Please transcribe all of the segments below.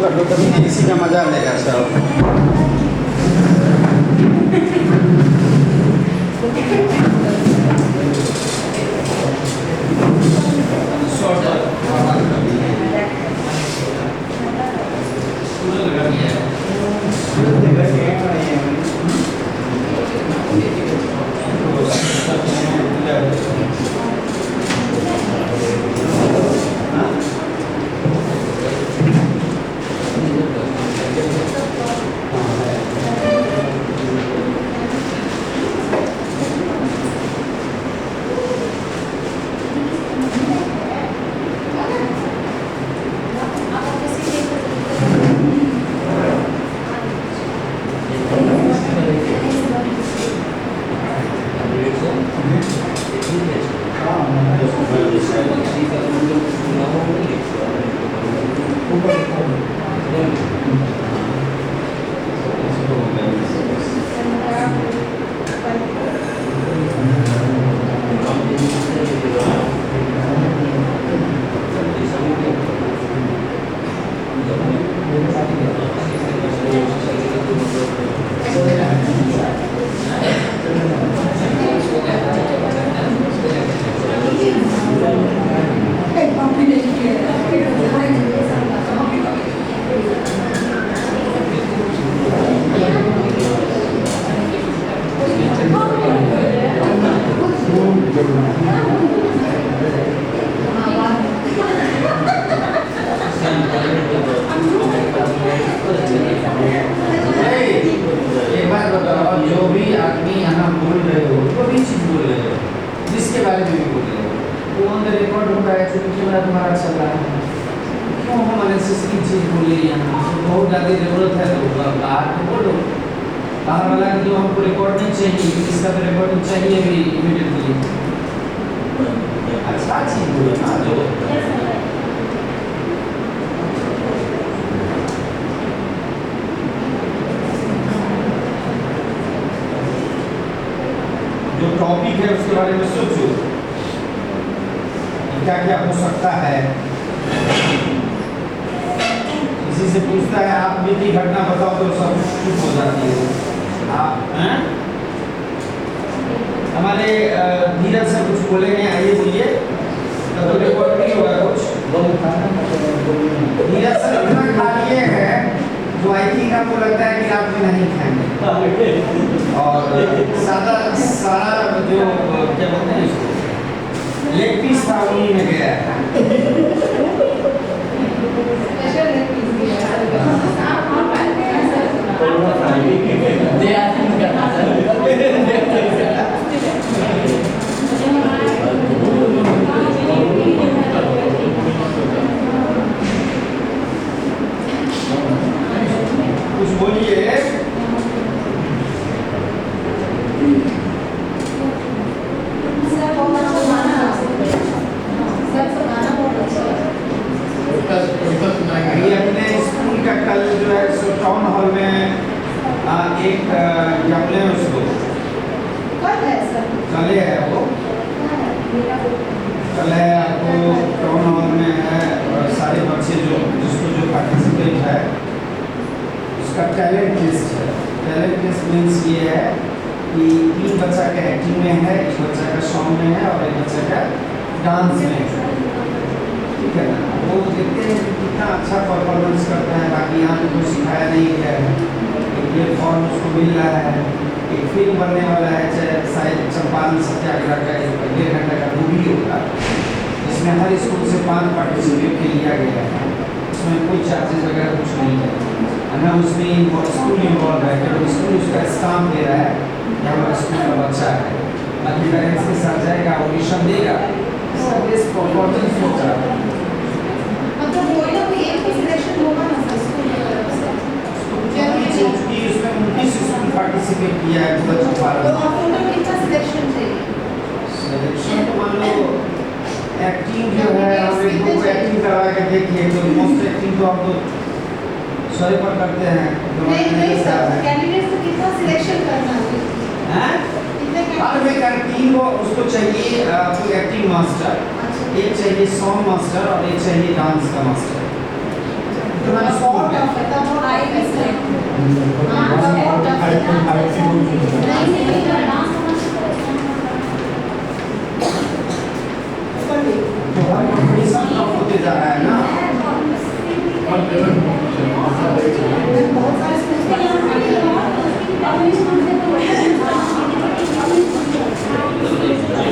कर दो, कभी नहीं किसी का मजा लेगा सब। जो टॉपिक है उसके बारे में सोचो क्या क्या हो सकता है। किसी से पूछता है आप बीती घटना बताओ तो सब चुप हो जाती है। आप हैं हमारे धीरज से कुछ बोलेंगे, आइए बोलिए, तो रिकॉर्ड नहीं होगा कुछ। धीरज से इतना खा लिए है जो आई थिंक आपको लगता है कि आप भी नहीं खाएंगे, और सारा जो क्या बोलते हैं इसको लेग पीस था उन्हीं में गया कुछ बोलिए। अपने स्कूल का कल जो है सो टाउन हॉल में एक क्या बोले उसको कल है वो कल है आपको टाउन हॉल में है, और सारे बच्चे जो जिसको जो पार्टिसिपेट है उसका टैलेंट टेस्ट है। टैलेंट टेस्ट मीन्स ये है कि 3 बच्चा का एक्टिंग में है, 1 बच्चा का सॉन्ग में है और 1 बच्चा का डांस में है, ठीक है ना। वो देखते हैं कि कितना अच्छा परफॉर्मेंस करता है, बाकी यहाँ पे कोई सिखाया नहीं गया है। एक प्लेटफॉर्म उसको मिल रहा है, एक फिल्म बनने वाला है, चाहे शायद चंपारण सत्याग्रह का 1.5 घंटे का मूवी होगा, जिसमें हर स्कूल से 5 पार्टिसिपेट के लिया गया है। उसमें कोई चार्जेस वगैरह कुछ नहीं है, ना उसमें स्कूल इन्वॉल्व है, केवल स्कूल उसका स्टाम्प दे रहा है कि हमारा स्कूल का बच्चा है, बाकी पेरेंट्स के साथ जाएगा, ऑडिशन देगा, बेस्ट परफॉर्मेंस होगा। मतलब वो लोग एक ही सिलेक्शन होगा ना सर स्कूल की तरफ से, क्योंकि उसमें 19 स्कूल पार्टिसिपेट किया है, तो आपको कितना सिलेक्शन चाहिए? सिलेक्शन तो मान लो एक्टिंग जो है हम एक को एक्टिंग करवा के देखिए, तो मोस्ट एक्टिंग तो हम तो सही पर करते हैं। नहीं सर, कैंडिडेट को कितना सिलेक्शन करना है? हर में कैंडिडेट को उसको चाहिए कोई एक्टिंग मास्टर, एक चाहिए सॉन्ग मास्टर और एक चाहिए डांस का मास्टर। कंपटीशन टफ होते जा रहा है ना।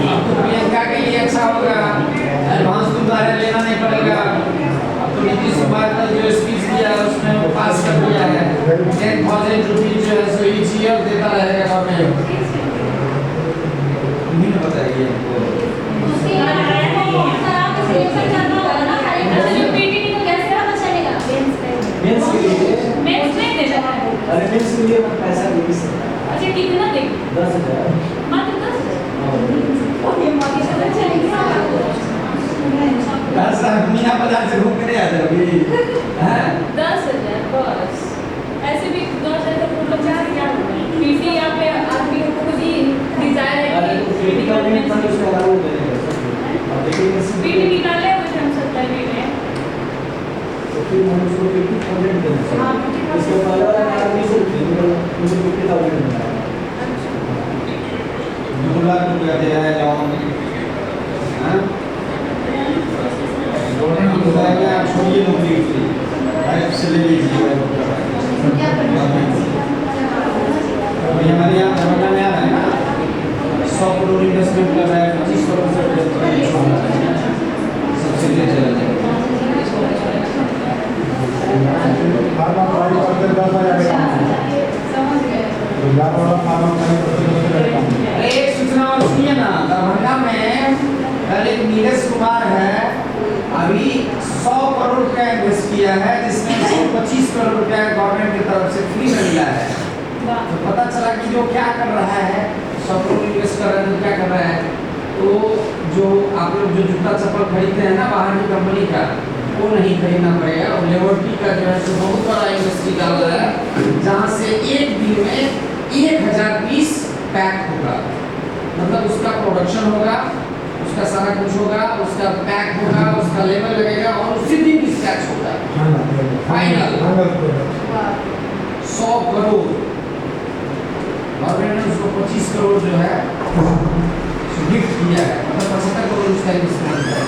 अब तो प्रियंका के लिए अच्छा होगा, एडवांस तुम्हारे लेना नहीं पड़ेगा। अब तो नीतीश कुमार ने जो स्पीच दिया है उसमें वो पास कर दिया है। 10,000 रुपीज जो है सो each year देता रहेगा गवर्नमेंट। तुम्ही ने बताइए हमको। मेंस के लिए अरे मेंस के लिए पैसा नहीं सकता। अच्छा कितना देंगे? 10,000 मात्र 10 मीना बाजार से घूम के नहीं आते अभी हैं 10,000 बस। ऐसे भी 10,000 का मतलब क्या होगा? पीटी यहाँ पे आदमी को खुद ही डिजायर है अरे कि पीटी का नहीं फंड उसका लागू करेगा अब देखिए पीटी निकाले हुए थे हम सब लाइब्रेरी में। तो फिर हम उसको 50,000 देना चाहिए। इसके पहले आदमी से मुझे 50,000 देना है। 2 लाख रुपया दे रहा है लोन हाँ आप छोड़िए नौकरी की डायरेक्ट से ले लीजिए। अभी हमारे यहाँ दरभंगा में आ रहा है ना 100 करोड़ इन्वेस्टमेंट कर रहा है 25 करोड़ से सब्सिडी चला जाएगा। एक सूचना और सुनिए ना, दरभंगा में कल एक नीरज कुमार है अभी 100 करोड़ रुपया इन्वेस्ट किया है जिसमें 125 करोड़ रुपया गवर्नमेंट की तरफ से फ्री में मिला है। तो पता चला कि जो क्या कर रहा है 100 करोड़ इन्वेस्ट कर रहा है तो क्या कर रहा है तो जो आप लोग जो जूता चप्पल खरीदते हैं ना बाहर की कंपनी का वो नहीं खरीदना पड़ेगा। और लेबोरेटरी का जो है सो बहुत बड़ा इंडस्ट्री डाल रहा है जहाँ से एक दिन में 1000 पीस पैक होगा। मतलब उसका प्रोडक्शन होगा उसका सारा कुछ होगा उसका पैक होगा उसका लेबल लगेगा और उसी दिन डिस्पैच होगा फाइनल 100 करोड़। गवर्नमेंट ने उसको 25 करोड़ जो है गिफ्ट किया है मतलब 75 करोड़ उसका इन्वेस्टमेंट है।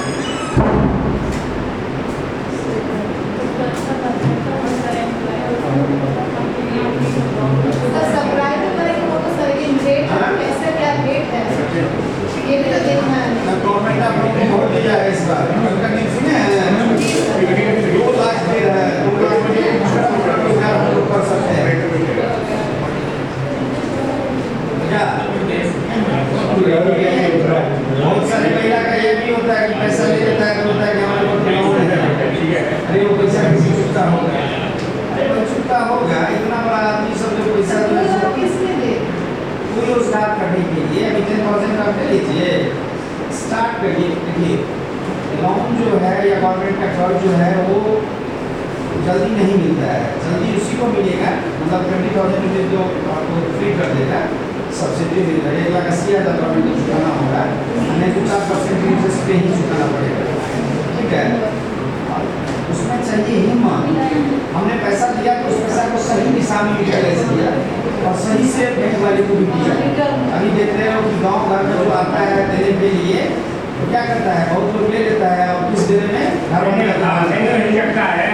गवर्नमेंट आप लोग को वोट दिया है इस बार उनका नहीं सुने हैं 2 लाख दे रहा है 2 लाख में छोटा मोटा रोजगार हम लोग कर सकते हैं क्या। बहुत सारे महिला का ये भी होता है कि पैसा ले लेता है तो होता है कि हमारे पास लोन है अरे वो पैसा किसी चुकता होगा अरे वो चुकता होगा इतना बड़ा आदमी सब जो पैसा कोई रोजगार करने के लिए अभी 10,000 का ले लीजिए स्टार्ट करिए। देखिए लोन जो है या गवर्नमेंट का कर्ज जो है वो जल्दी नहीं मिलता है जल्दी उसी को मिलेगा मतलब 20,000 रुपये जो आपको फ्री कर देगा सब्सिडी मिल रही है 1,80,000 गवर्नमेंट को चुकाना होगा नहीं तो 4% इंटरेस्ट पे ही चुकाना पड़ेगा ठीक है। उसमें चाहिए हिम्मत हमने पैसा दिया तो उस पैसा को सही दिशा में यूटिलाइज किया और सही से बैंक वाले को भी दिया। अभी देख रहे हो कि गांव घर में जो आता है देने के लिए तो क्या करता है बहुत लोग ले लेता है और किस देने में घर में सकता है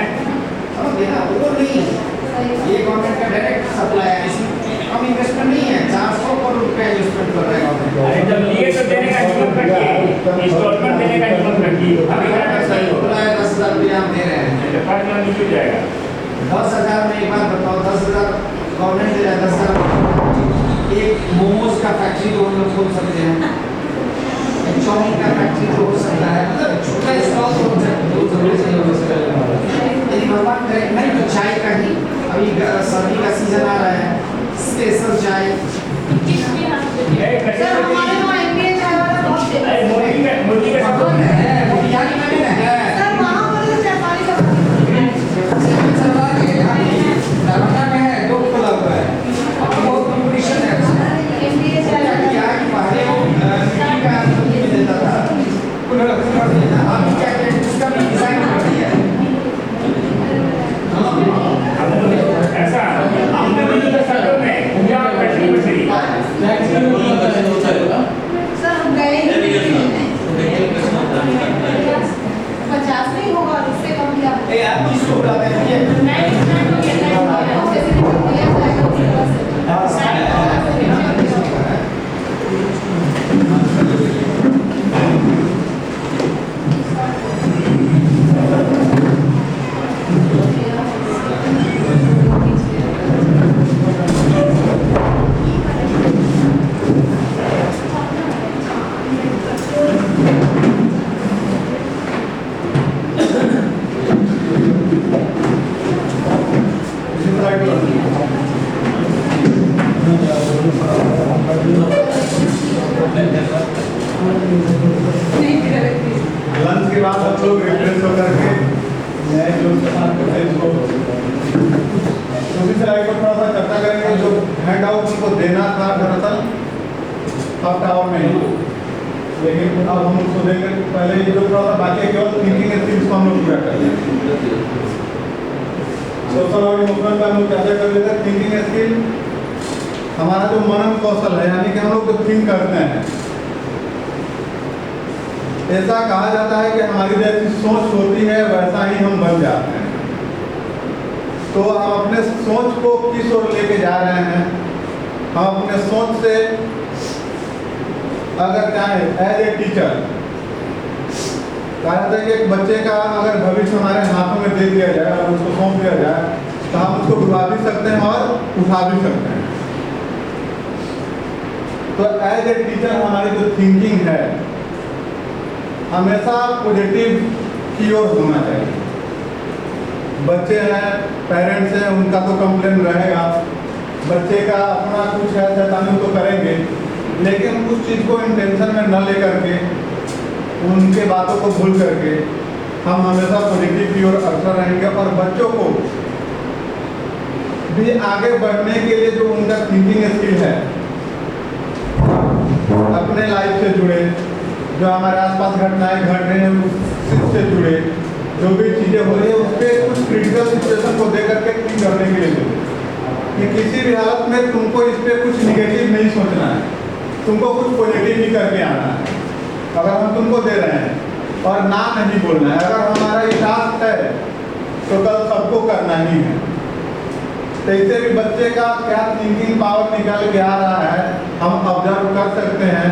समझ ना वो नहीं ये गवर्नमेंट का डायरेक्ट सप्लाई है इसमें कम इन्वेस्टमेंट नहीं है 400 करोड़ रुपया इन्वेस्टमेंट कर रहा है अरे जब लिए तो देने का हिम्मत रखिए इंस्टॉलमेंट देने का हिम्मत रखिए अभी गवर्नमेंट बोल रहा है 10,000 रुपया हम दे रहे हैं फर्ज में निकल जाएगा 10,000 में एक बार बताओ 10,000 गवर्नमेंट दे रहा है 10,000 एक मोमोज का फैक्ट्री तो हम लोग खोल सकते हैं एक चाउमीन का फैक्ट्री तो हो सकता है मतलब छोटा स्टॉल तो हो सकता है यदि भगवान करे नहीं तो चाय का ही अभी सर्दी का सीजन आ रहा है स्पेशल चाय मोदी का बिरयानी में नहीं है दरभंगा में है 2 खुला हुआ है अब बहुत कंपटीशन है क्या कि पहले वो मिट्टी का में देता था अभी क्या क्या उसका भी डिजाइन कर दिया है ऐसा स्कूल आते हैं ये नहीं स्टार्ट हो गया टाइम हो गया जैसे कि दिया जाएगा उसके बाद से। हाँ, लंच के बाद हम लोग रिफ्रेश होकर के नए जो इसको दूसरी स्लाइड पर थोड़ा सा चर्चा करेंगे। जो हैंड आउट उनको देना था दरअसल फर्स्ट आवर में ही, लेकिन अब हम उसको देंगे। पहले ये जो थोड़ा सा बाकी है केवल थिंकिंग स्किल्स को हम लोग पूरा कर लेंगे। सोशल और इमोशनल का हम लोग चर्चा कर लेते हैं। थिंकिंग स्किल हमारा जो मनन कौशल है, यानी कि हम लोग जो थिंक करते हैं, ऐसा कहा जाता है कि हमारी जैसी सोच होती है वैसा ही हम बन जाते हैं। तो हम अपने सोच को किस ओर लेके जा रहे हैं, हम अपने सोच से अगर चाहे एज ए टीचर कहा जाता है कि एक बच्चे का अगर भविष्य हमारे हाथों में दे दिया जाए और उसको सौंप दिया जाए तो हम उसको डुबा भी सकते हैं और उठा भी सकते हैं। तो एज ए टीचर हमारी जो थिंकिंग है हमेशा पॉजिटिव की ओर होना चाहिए। बच्चे हैं, पेरेंट्स हैं, उनका तो कंप्लेन रहेगा, बच्चे का अपना कुछ है शैतानी तो करेंगे, लेकिन उस चीज़ को इंटेंशन में न लेकर के उनके बातों को भूल करके हम हमेशा पॉजिटिव की ओर अग्रसर रहेंगे। और बच्चों को भी आगे बढ़ने के लिए जो उनका थिंकिंग स्किल है, अपने लाइफ से जुड़े, जो हमारे आसपास घटनाएं घट रही हैं उससे जुड़े जो भी चीज़ें हो रही है, उस पर कुछ क्रिटिकल सिचुएशन को देख करके थिंक करने के लिए कि किसी भी हालत में तुमको इस पर कुछ निगेटिव नहीं सोचना है, तुमको कुछ पॉजिटिव ही करके आना है। अगर हम तुमको दे रहे हैं और ना नहीं बोलना है, अगर हमारा इरादा है तो कल सबको करना ही है। तो इससे भी बच्चे का क्या थिंकिंग पावर निकल के आ रहा है हम ऑब्जर्व कर सकते हैं,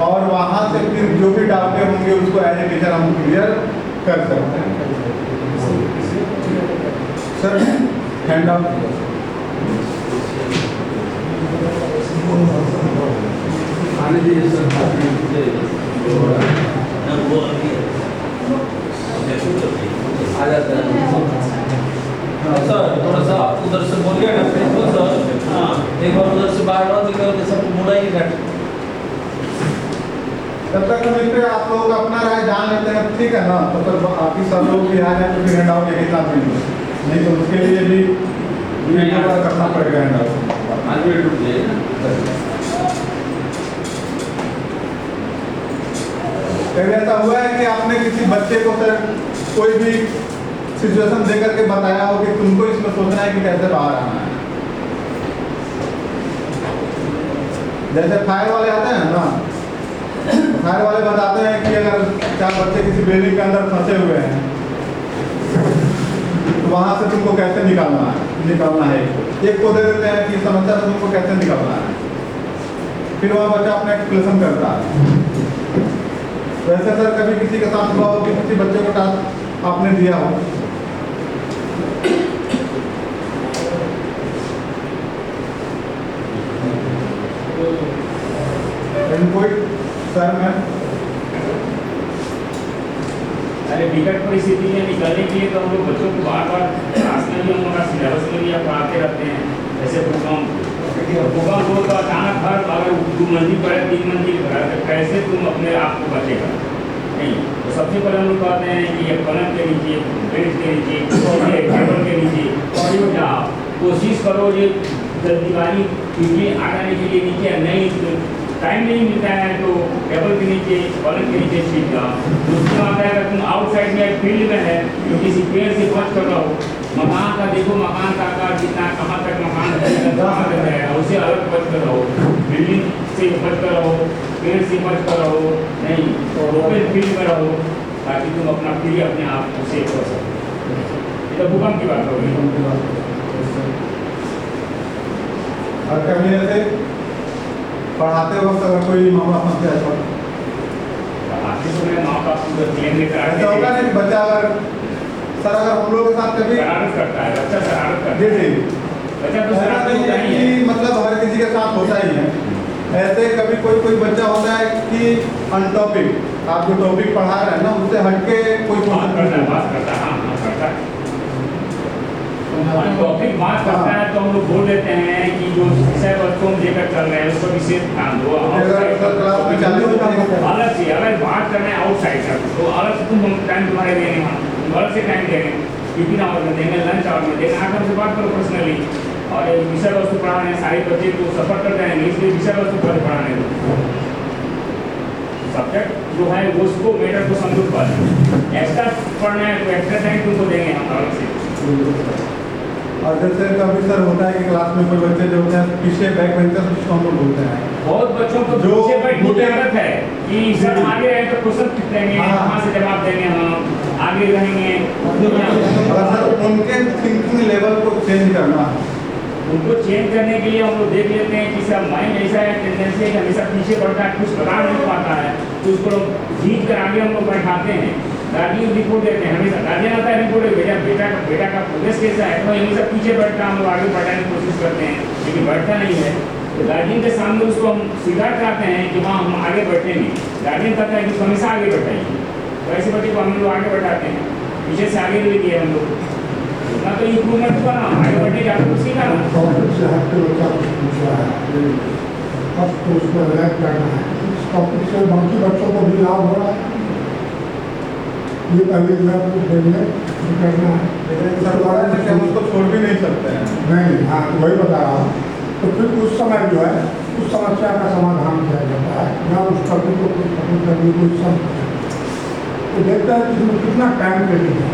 और वहाँ से फिर जो भी डाउटें होंगे उसको एज ए टीचर हम क्लियर कर सकते हैं। सर हैंड आउट आने दीजिए सर। आ जाता है सर, थोड़ा सा उधर से बोलिए ना प्रिंसिपल सर। हाँ, एक बार उधर से बाहर आओ निकल के सब बुलाइए ना। तब तक हम इस पे आप लोग अपना राय जान लेते हैं, ठीक है ना? तब तक बाकी सब लोग भी आ जाए तो फिर हैंड आउट एक साथ में नहीं तो उसके लिए भी करना पड़ेगा हैंड आउट। आज भी टूट जाए कभी ऐसा हुआ है कि आपने किसी बच्चे को सर कोई भी सिचुएशन दे करके बताया हो कि तुमको इसमें सोचना है कि कैसे बाहर आना है? जैसे फायर वाले आते हैं ना, फायर वाले बताते हैं कि अगर 4 बच्चे किसी बिल्डिंग के अंदर फंसे हुए हैं तो वहाँ से तुमको कैसे निकालना है। एक को दे देते हैं कि समस्या से तुमको कैसे निकालना है, फिर वह बच्चा अपना एक्सप्लेनेशन करता है। वैसे सर कभी किसी के साथ हुआ हो कि किसी बच्चे को टास्क आपने दिया हो, कोई सर मैं अरे विकट परिस्थिति में निकलने के लिए तो हम लोग बच्चों को बार बार क्लास में भी हम लोग सिलेबस में भी पढ़ाते रहते हैं। जैसे भूकंप हो तो अचानक घर अगर 2 मंजिल पड़े 3 मंजिल घर तो कैसे तुम अपने आप को बचेगा नहीं। तो सबसे पहले हम लोग कहते हैं कि ये पलंग के नीचे, बेंच के नीचे, टेबल के नीचे और ये जाओ, कोशिश करो ये दीवारी खिड़की आ जाने के लिए नीचे नहीं टाइम नहीं मिलता है तो टेबल के नीचे, पलंग के नीचे सीख जाओ। दूसरी बात है अगर तुम आउटसाइड में फील्ड में है तो किसी पेड़ से बच कर रहो, मकान का देखो, मकान का आकार कितना, कहाँ तक मकान है उससे अलग बच कर रहो, बिल्डिंग से बच कर रहो, पेड़ से बच कर रहो, नहीं तो ओपन फील्ड में रहो ताकि तुम अपना फ्री अपने आप को सेव कर सको। ये तो भूकंप की बात हो गई। और कभी ऐसे पढ़ाते वक्त अगर कोई माँ बाप फंस जाए तो आते समय माँ बाप को क्लेम लेकर आते ऐसा होता हैं, नहीं कि बच्चा अगर सर अगर हम लोग के साथ कभी शरारत करता है बच्चा, शरारत करता जी है जी बच्चा तो ऐसा शरारत नहीं होता है ही है। कि मतलब हर किसी के साथ होता ही है। ऐसे कभी कोई बच्चा होता है कि अन टॉपिक आप जो टॉपिक पढ़ा रहे हैं ना उससे हटके कोई बात करता है, क्वेश्चन बात करता है, हाँ हाँ करता है। टॉपिक बात करता है तो हम लोग बोल देते हैं कि जो विषय वस्तु हम लेकर चल रहे हैं उसको विशेष ध्यान दो। क्लास में 40 अलग से अगर बात करना है आउटसाइड का तो अलग से तुम टाइम तुम्हारे देंगे, हम अलग से टाइम देंगे, टिफिन आवर में देंगे, लंच आवर में देंगे, आकर से बात करो पर्सनली। और विषय वस्तु पढ़ाने हैं, सारे बच्चे को सफर कर जाएंगे, इसलिए विषय वस्तु पढ़ाने दो। सब्जेक्ट जो है वो उसको मैटर को समझो पर एक्स्ट्रा पढ़ना है तो एक्स्ट्रा टाइम तुमको देंगे हम अलग से। और जैसे कभी सर होता है कि क्लास में कोई बच्चे जो होते हैं पीछे बैक बेंचर जिसको हम लोग बोलते हैं बहुत बच्चों को जो पीछे बैठने की मोटे- आदत है कि सर आगे रहे तो क्वेश्चन पूछेंगे, हाँ। कहाँ से जवाब देंगे, हम आगे रहेंगे। अगर सर उनके थिंकिंग लेवल को चेंज करना उनको चेंज करने के लिए हम लोग देख लेते हैं कि सब माइंड ऐसा है, टेंडेंसी है कि हमेशा पीछे बढ़ता है, कुछ बता नहीं पाता है, तो उसको जीत कर आगे हम लोग बैठाते हैं। गार्जियन रिपोर्ट देते हैं, हमेशा गार्जियन आता है रिपोर्ट बेटा का प्रोग्रेस कैसा है, तो हमेशा पीछे बैठता हम लोग आगे बढ़ाने की कोशिश करते हैं लेकिन बढ़ता नहीं है। तो गार्जियन के सामने उसको हम स्वीकार कराते हैं कि वहाँ हम आगे बढ़ेंगे। गार्जियन कहता है कि हमेशा आगे बढ़ाइए, तो ऐसे बच्चे को हम लोग आगे बढ़ाते हैं, पीछे से आगे नहीं किए हम लोग। उतना तो इम्प्रूवमेंट हुआ ना, आगे बढ़ने की आपको सीखा ना। टॉपिक से हटके बच्चा कुछ पूछ रहा है अब तो उसमें रिलैक्ट करना है। इस टॉपिक से बाकी बच्चों को भी लाभ हो रहा है, ये पहले मैं कुछ देंगे करना है। लेकिन सर द्वारा से हम उसको छोड़ भी नहीं सकते हैं। नहीं, हाँ तो वही बता रहा हूँ। तो फिर उस समय जो है उस समस्या का समाधान किया जाता है या उस टॉपिक को खत्म करने की कोई समझ तो देखता है कि इसमें कितना टाइम लगेगा,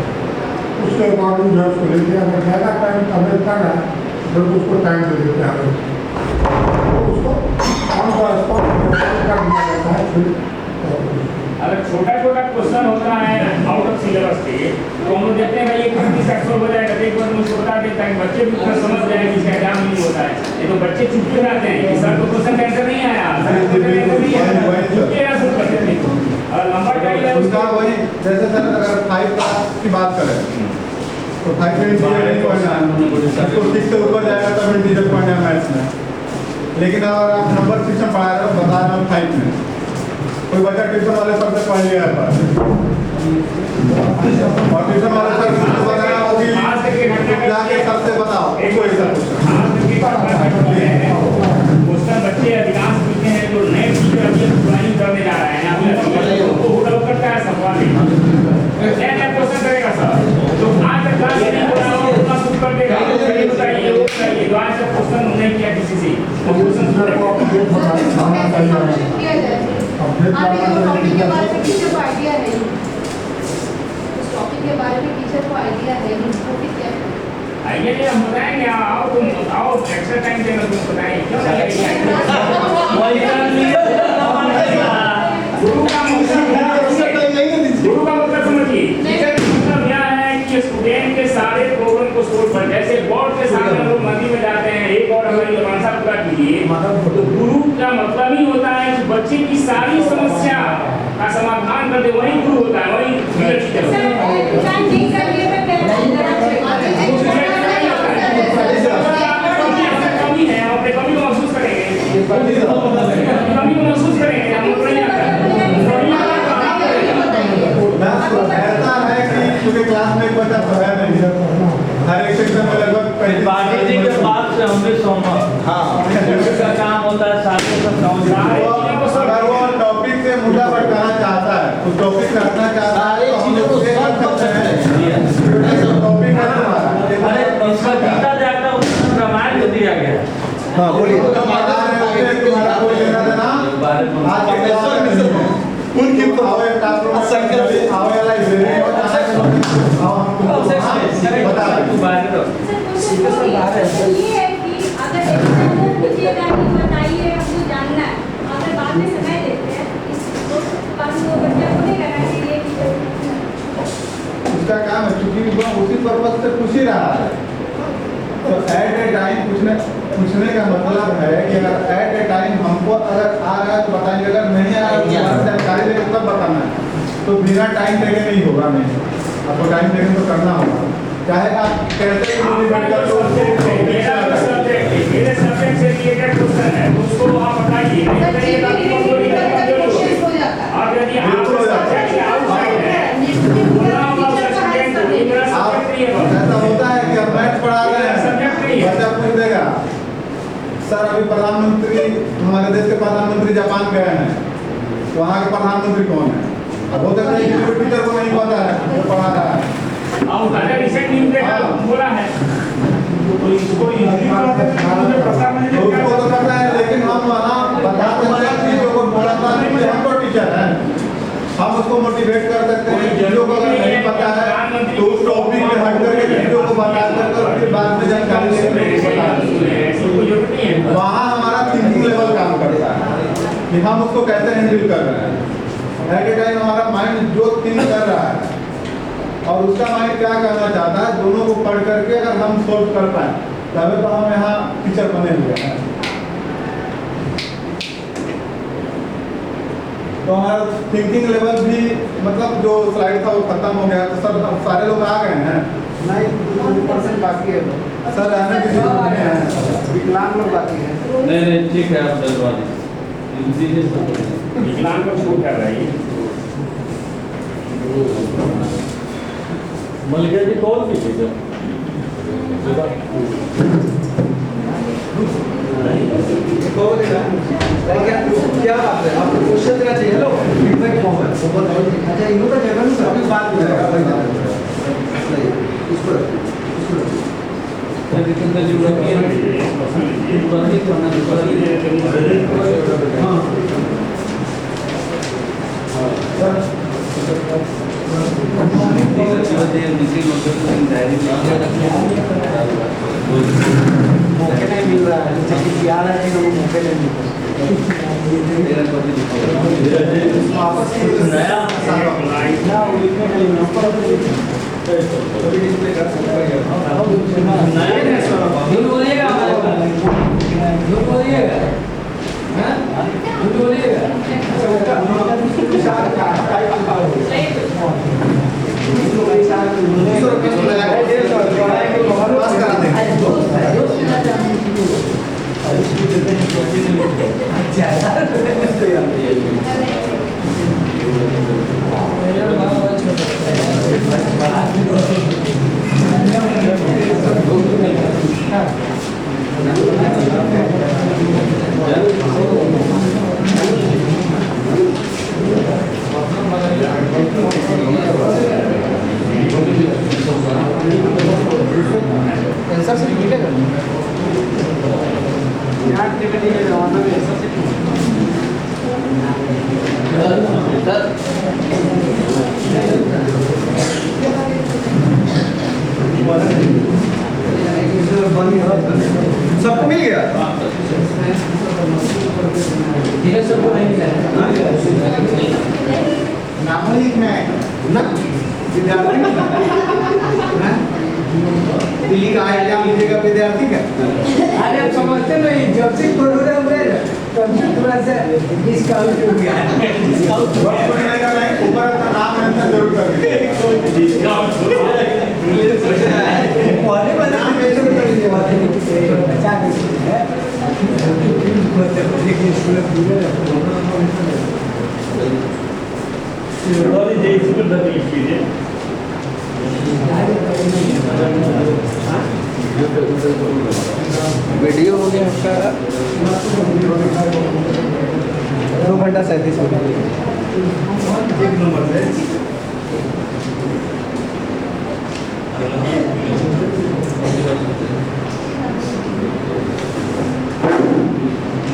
उसके अकॉर्डिंग जो है उसको लेते हैं। अगर ज़्यादा टाइम कवर कर रहा है तो उसको टाइम दे देते हैं, तो उसको ऑन द स्पॉट कर दिया जाता है। फिर अगर छोटा छोटा क्वेश्चन होता है आउट ऑफ सिलेबस के तो हम लोग देखते हैं भाई ये 50 हो जाएगा, तो एक बार मुझे बता देता है बच्चे भी उतना समझ जाए कि इसका एग्जाम नहीं होता है। ये तो बच्चे चुप हो जाते हैं कि सर तो क्वेश्चन का आंसर नहीं आया, सर क्वेश्चन का आंसर नहीं आया, चुप के शुरू कर देते हैं। और लंबा टाइम है उसका उसका वही जैसे सर अगर 5 क्लास की बात करें तो 5 में इंटीजर नहीं पढ़ना है, उसको 6 से ऊपर जाएगा तब इंटीजर पढ़ना है मैथ्स में। लेकिन अगर आप नंबर सिस्टम पढ़ा रहे हो बता रहे हो 5 में, कोई बच्चा ट्यूशन वाले सर से पढ़ लिया है और ट्यूशन वाले सर को बताया वो भी जाके सर से बताओ इसको ऐसा क्वेश्चन बच्चे अधिकांश पूछते हैं जो नए टीचर अभी प्लानिंग करने जा रहे हैं, उनको हुडा करता है सवाल नया क्वेश्चन करेगा सर, तो आज तक क्लास नहीं हो रहा हो उतना शुरू कर देगा, ये बताइए वो बताइए, जो आज तक क्वेश्चन नहीं किया किसी से वो क्वेश्चन किया जाए टॉपिक के बारे में टीचर को आइडिया है ही, उस टॉपिक के बारे में टीचर को आइडिया है ही, तो फिर क्या करें? आइए नहीं हम बताएंगे, आओ तुम आओ एक्स्ट्रा टाइम देना तुम बताएंगे क्यों नहीं गुरु का मतलब समझिए, टीचर का मतलब यह है कि स्टूडेंट के सारे प्रॉब्लम को सोल्व कर, जैसे बोर्ड के सामने हम लोग नदी में जाते हैं एक और हमारी मानसा पूरा कीजिए, तो गुरु का मतलब ही होता है कि बच्चे की सारी समस्या का समाधान कर दे, वही गुरु होता है, वही टीचर होता है। कमी है, हम अपने कमी को महसूस करेंगे, कमी को महसूस करेंगे, हम लोग नहीं आता ऐसा है कि क्योंकि क्लास में एक बच्चा पढ़ा नहीं हर एक सेक्शन में लगभग पाटिल जी के बात से हम भी सहमत। हाँ का काम होता है सारे सब अगर वो टॉपिक से मुद्दा भटकाना चाहता है उस टॉपिक में रखना चाहता है तो हम लोग ये कर सकते हैं टॉपिक है तुम्हारा अरे इसका गीता जाकर उसमें रामायण को दिया गया। हाँ बोलिए तुम्हारा कोई लेना देना आज के क्लास में नहीं है उनकी तो आओ एक क्लासरूम में आओ या लाइब्रेरी और जहाँ आओ हम तुमको बता दें ये है कि अगर एग्जाम्पल पूछिएगा कि बताइए हमको जानना है, अगर बाद में समय देते हैं तो बाद में वो बच्चा को नहीं करना चाहिए कि उसका काम है क्योंकि शुभम उसी पर्पज से पूछ ही रहा है। तो एट ए टाइम पूछने का मतलब है कि अगर एट ए टाइम हमको अगर आ रहा है तो बताएंगे, अगर नहीं आ रहा है तो जानकारी लेकर तब बताना है। तो बिना टाइम देके नहीं होगा, नहीं आपको टाइम देके तो करना होगा, चाहे आप कैसे भी मेरे सब्जेक्ट से रिलेटेड क्वेश्चन है उसको आप बताइए। सर क्वेश्चन हो जाता है। और यदि आप सब्जेक्ट से आउटसाइड है ऐसा होता है कि अब मैथ पढ़ा रहे हैं, बच्चा पूछ देगा सर अभी प्रधानमंत्री हमारे देश के प्रधानमंत्री जापान गए हैं, वहाँ के प्रधानमंत्री कौन है? अब होता है कि टीचर को नहीं पता है जो पढ़ा रहा है। रिसेंट न्यूज़ देखा बोला है तो इसको उसको तो पता है, लेकिन हम वहाँ बताते हैं चीजों को, थोड़ा सा हम तो टीचर हैं, हम उसको मोटिवेट कर सकते हैं। चीजों को अगर नहीं पता है तो उस टॉपिक में हट करके चीजों को बता कर फिर बाद में जानकारी लेकर वहाँ हमारा थिंकिंग लेवल काम करता है कि हम उसको कैसे हैंडल कर रहे हैं। एट ए टाइम हमारा माइंड जो थिंक कर रहा है और उसका माइंड क्या करना चाहता है, दोनों को पढ़ करके अगर हम सोल्व कर पाए तभी तो हम यहाँ टीचर बने हुए हैं। तो हमारा थिंकिंग लेवल भी मतलब जो स्लाइड था वो खत्म हो गया, तो सब सारे लोग आ गए हैं। नहीं 2% बाकी है सर रहने की जरूरत नहीं है, विकलांग लोग बाकी है। नहीं ठीक है, आप डलवा दीजिए। विकलांग को छूट कर रही है। मलिका जी कॉल कीजिएगा। क्या बात है, आपको क्वेश्चन देना चाहिए। हेलो फीडबैक कौन है? अच्छा इन्हों का जगह नहीं अभी बात करेगा इसको कितना जरूरत है मौके नहीं मिल रहा है, जैसे आ रहा है लोग मौके नहीं मिल वापस नया डिस्प्ले कर सकते झूठ बोलिएगा, झूठ बोलिएगा, झूठ बोलिएगा। आंसर से मिलेगा यार टेक्निकल जमाना में आंसर से सबको मिल गया। सबको नहीं मिला नामलिक में ना विद्यार्थी दिल्ली का एग्जाम लिखेगा विद्यार्थी का। अरे आप समझते नहीं, जब से कोरोना हुआ है तब से थोड़ा सा डिस्काउंट हो गया है। ऊपर का नाम मेंशन जरूर करेंगे। पहले वाला मेंशन कर दिया बात है, बचा के है लेकिन स्कूल पूरे और ये स्कूल बदल कीजिए। वीडियो हो गया आपका 2 घंटा 37 मिनट। एक नंबर से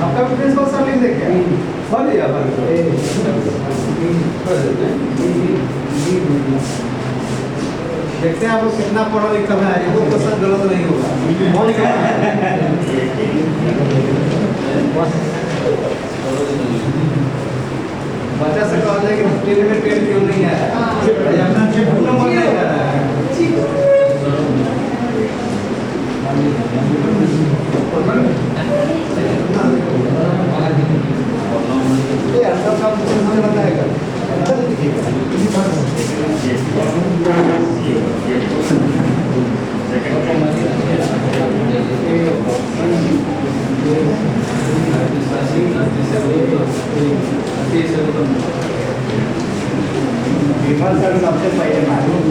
आपका प्रिंसिपल सर लिख दे क्या? बोल दिया देखते हैं आप लोग कितना पढ़ा लिखा है, एक क्वेश्चन गलत नहीं होगा। बच्चा से कहा जाए कि ट्रेन में ट्रेन क्यों नहीं आया, अपना नंबर नहीं आ रहा है। विमल सर सबसे पहले मालूम